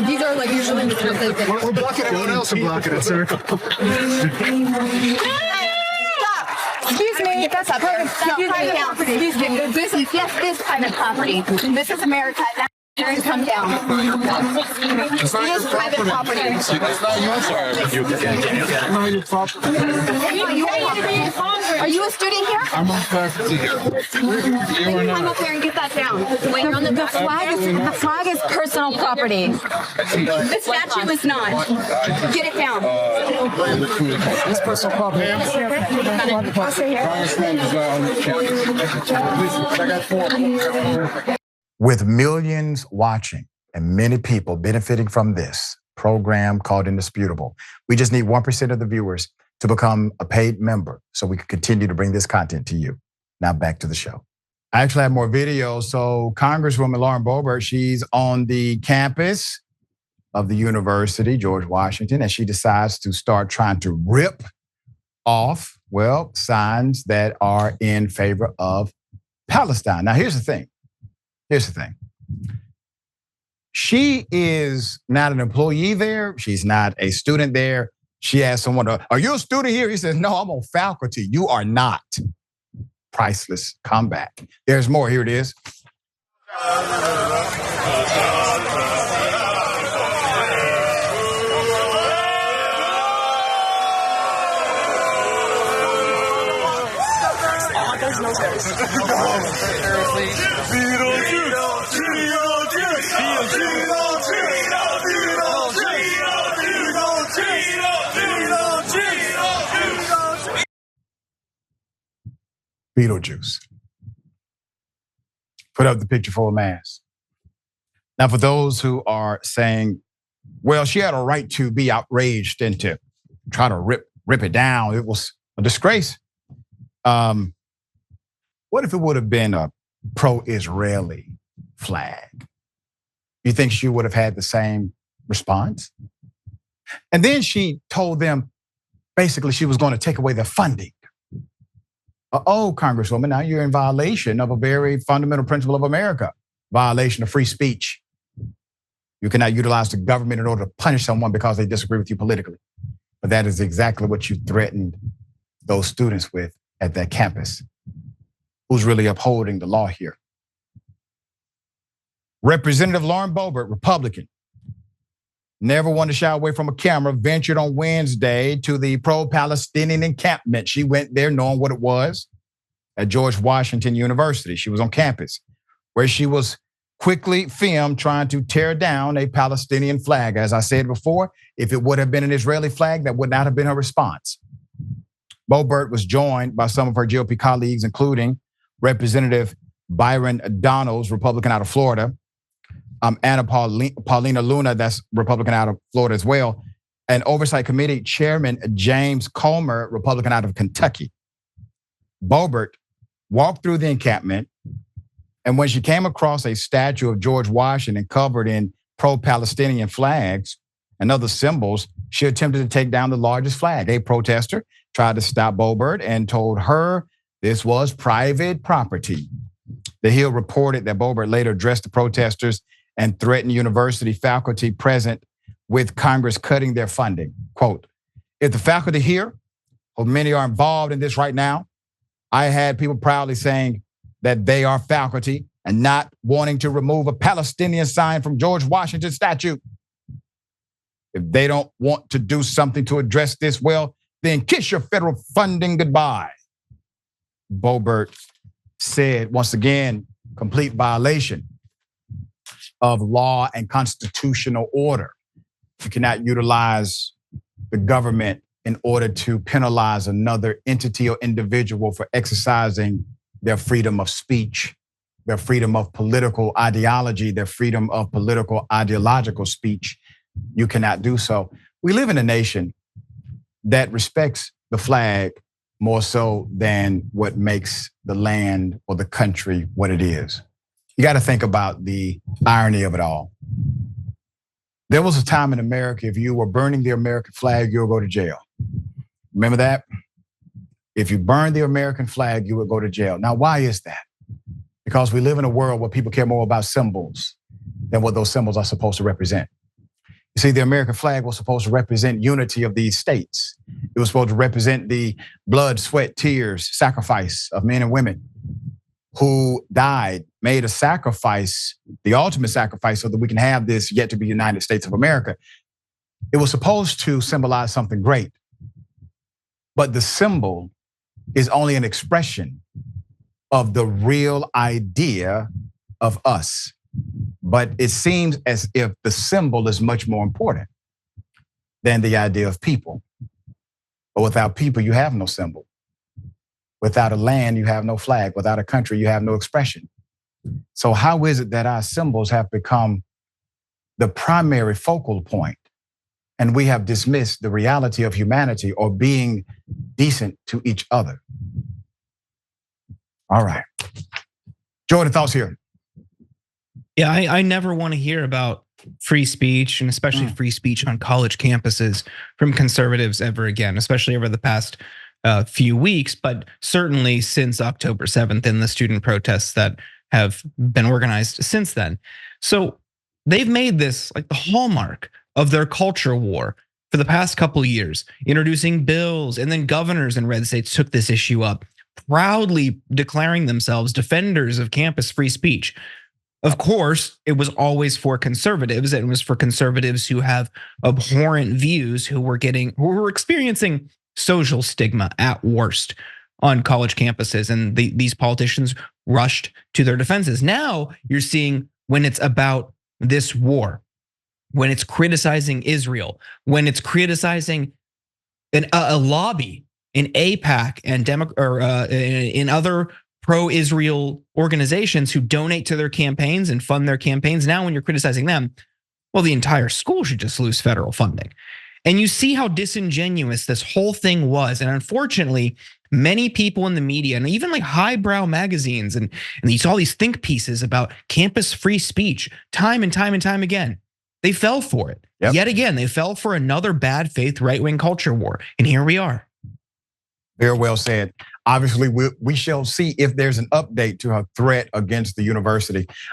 These are like usually we're blocking everyone else are blocking it, sir. Excuse me, that's a private property. Excuse me, this is private property. This is America. Come down. It is private property. It's not your property. Are you a student here? I'm on faculty here. You are not. Come up there and get that down. Wait, you're on the flag is personal property. The statue is not. Get it down. It's personal property. I got 4. With millions watching and many people benefiting from this program called Indisputable, we just need 1% of the viewers to become a paid member so we can continue to bring this content to you. Now back to the show. I actually have more videos. So Congresswoman Lauren Boebert, she's on the campus of the university, George Washington, and she decides to start trying to rip off, well, signs that are in favor of Palestine. Now, here's the thing. She is not an employee there. She's not a student there. She asked someone, are you a student here? He says, no, I'm on faculty. You are not. Priceless comeback. There's more. Here it is. Beetlejuice. Put up the picture for a mask. Now, for those who are saying, well, she had a right to be outraged and to try to rip it down. It was a disgrace. What if it would have been a pro-Israeli flag? You think she would have had the same response? And then she told them, basically, she was going to take away their funding. Congresswoman, now you're in violation of a very fundamental principle of America, violation of free speech. You cannot utilize the government in order to punish someone because they disagree with you politically. But that is exactly what you threatened those students with at that campus. Who's really upholding the law here? Representative Lauren Boebert, Republican, never wanted to shy away from a camera, ventured on Wednesday to the pro-Palestinian encampment. She went there knowing what it was at George Washington University. She was on campus where she was quickly filmed trying to tear down a Palestinian flag. As I said before, if it would have been an Israeli flag, that would not have been her response. Boebert was joined by some of her GOP colleagues, including Representative Byron Donalds, Republican out of Florida, Paulina Luna, that's Republican out of Florida as well, and Oversight Committee Chairman James Comer, Republican out of Kentucky. Boebert walked through the encampment, and when she came across a statue of George Washington covered in pro-Palestinian flags and other symbols, she attempted to take down the largest flag. A protester tried to stop Boebert and told her this was private property. The Hill reported that Boebert later addressed the protesters and threatened university faculty present with Congress cutting their funding. Quote, if the faculty here, or many are involved in this right now, I had people proudly saying that they are faculty and not wanting to remove a Palestinian sign from George Washington's statue. If they don't want to do something to address this, well, then kiss your federal funding goodbye. Boebert said, once again, complete violation of law and constitutional order. You cannot utilize the government in order to penalize another entity or individual for exercising their freedom of speech, their freedom of political ideology, their freedom of political ideological speech. You cannot do so. We live in a nation that respects the flag more so than what makes the land or the country what it is. You got to think about the irony of it all. There was a time in America, if you were burning the American flag, you would go to jail. Remember that? If you burn the American flag, you would go to jail. Now, why is that? Because we live in a world where people care more about symbols than what those symbols are supposed to represent. You see, the American flag was supposed to represent unity of these states. It was supposed to represent the blood, sweat, tears, sacrifice of men and women who died, made a sacrifice, the ultimate sacrifice, so that we can have this yet to be United States of America. It was supposed to symbolize something great, but the symbol is only an expression of the real idea of us. But it seems as if the symbol is much more important than the idea of people. But without people, you have no symbol. Without a land, you have no flag. Without a country, you have no expression. So how is it that our symbols have become the primary focal point, and we have dismissed the reality of humanity or being decent to each other? All right. Jordan, thoughts here? Yeah, I never want to hear about free speech, and especially free speech on college campuses from conservatives ever again, especially over the past few weeks, but certainly since October 7th and the student protests that have been organized since then. So they've made this like the hallmark of their culture war for the past couple of years, introducing bills, and then governors in red states took this issue up, proudly declaring themselves defenders of campus free speech. Of course, it was always for conservatives, and it was for conservatives who have abhorrent views, who were experiencing social stigma at worst on college campuses, and these politicians rushed to their defenses. Now you're seeing when it's about this war, when it's criticizing Israel, when it's criticizing a lobby in AIPAC and in other pro-Israel organizations who donate to their campaigns and fund their campaigns. Now when you're criticizing them, well, the entire school should just lose federal funding. And you see how disingenuous this whole thing was. And unfortunately, many people in the media and even like highbrow magazines and you saw these think pieces about campus free speech time and time and time again, they fell for it. Yep. Yet again, they fell for another bad faith right-wing culture war. And here we are. Very well said. Obviously, we shall see if there's an update to her threat against the university.